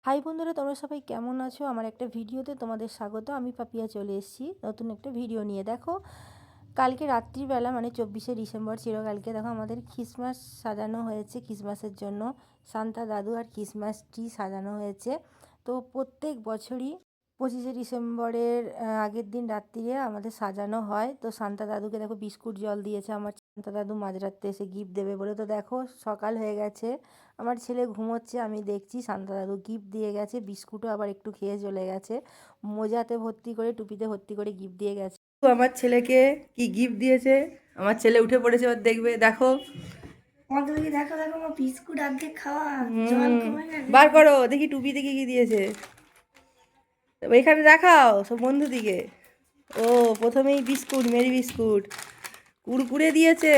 High বন্ধুরা, তোমরা সবাই কেমন আছো? আমার একটা ভিডিওতে তোমাদের স্বাগত। আমি পাপিয়া চলে এসেছি নতুন একটা ভিডিও নিয়ে। দেখো, কালকে রাত্রিবেলা মানে 24শে ডিসেম্বর ছিল। কালকে দেখো আমাদের ক্রিসমাস সাজানো হয়েছে। ক্রিসমাসের জন্য সান্তা দাদু আর ক্রিসমাস ট্রি সাজানো হয়েছে। তো প্রত্যেক বছরই 25শে ডিসেম্বরের আগের দিন রাত্রিরে আমাদের সাজানো হয়। তো সান্তা দাদুকে দেখো বিস্কুট জল দিয়েছে আমার সান্তা দাদু মাঝরাত্রে এসে গিফট দেবে বলে। তো দেখো সকাল হয়ে গেছে, আমার ছেলে ঘুমোচ্ছে, আমি দেখছি সান্তা দাদু গিফট দিয়ে গেছে। বিস্কুটও আবার একটু খেয়ে চলে গেছে। মোজাতে ভর্তি করে, টুপিতে ভর্তি করে গিফট দিয়ে গেছে। আমার ছেলেকে কি গিফট দিয়েছে। আমার ছেলে উঠে পড়েছে, ওর দেখবে, দেখো। দেখো দেখো আমার বিস্কুট অর্ধেক খাওয়া, জল কমে গেছে। বার করো দেখি টুপিতে কি কি দিয়েছে। এখানে দেখাও সব বন্ধুদিকে। ও, প্রথমেই বিস্কুট, মেরি বিস্কুট, কুরকুরে দিয়েছে।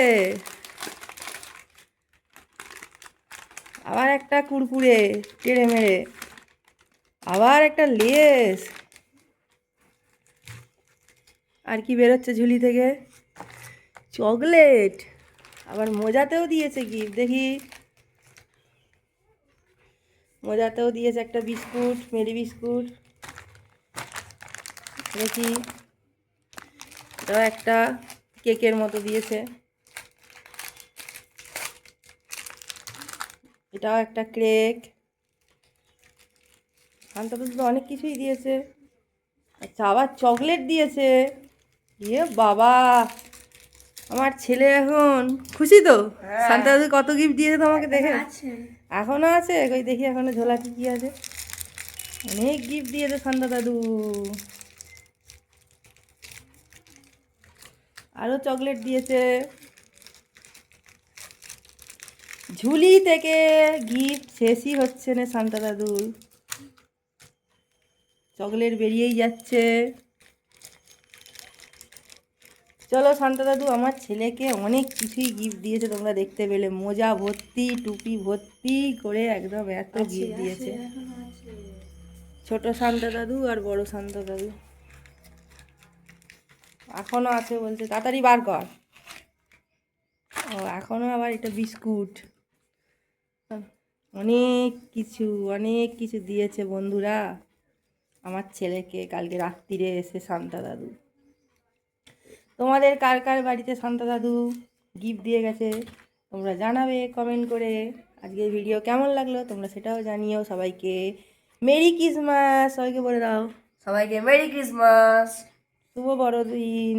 আবার একটা কুরকুরে টেড়ে মেরে, আবার একটা লেস। আর কি বেরোচ্ছে ঝুলি থেকে? চকলেট। আবার মোজাতেও দিয়েছে গিফট, দেখি। মোজাতেও দিয়েছে একটা বিস্কুট, মেরি বিস্কুট, দেখি। এটাও একটা কেকের মতো দিয়েছে। এটাও একটা কেক। শান্তা তো অনেক কিছুই দিয়েছে। আচ্ছা, আবার চকলেট দিয়েছে। ইয়ে বাবা, আমার ছেলে এখন খুশি তো। শান্তা দাদু কত গিফট দিয়েছে তোমাকে দেখে? আছে এখনো আছে? কই দেখি এখনো ঝোলাতে কি আছে। অনেক গিফট দিয়েছে শান্তা দাদু। আরও চকলেট দিয়েছে। ঝুলি থেকে গিফট শেষই হচ্ছে না শান্তা দাদুর। চকলেট বেরিয়েই যাচ্ছে। চলো, শান্তা দাদু আমার ছেলেকে অনেক কিছুই গিফট দিয়েছে, তোমরা দেখতে পেলে। মোজা ভর্তি, টুপি ভর্তি করে একদম এত গিফট দিয়েছে। ছোট শান্তা দাদু আর বড় শান্তা দাদু এখনো আছে বলছে, তাড়াতাড়ি বার কর। ও, এখনো আবার এটা বিস্কুট। অনেক কিছু, অনেক কিছু দিয়েছে বন্ধুরা আমার ছেলেকে কালকে রাত্রিরে এসে শান্তা দাদু। তোমাদের কার কার বাড়িতে শান্তা দাদু গিফট দিয়ে গেছে তোমরা জানাবে কমেন্ট করে। আজকের ভিডিও কেমন লাগলো তোমরা সেটাও জানিও। সবাইকে মেরি ক্রিসমাস, সবাইকে বলে দাও। সবাইকে মেরি ক্রিসমাস। শুভ বড়দিন।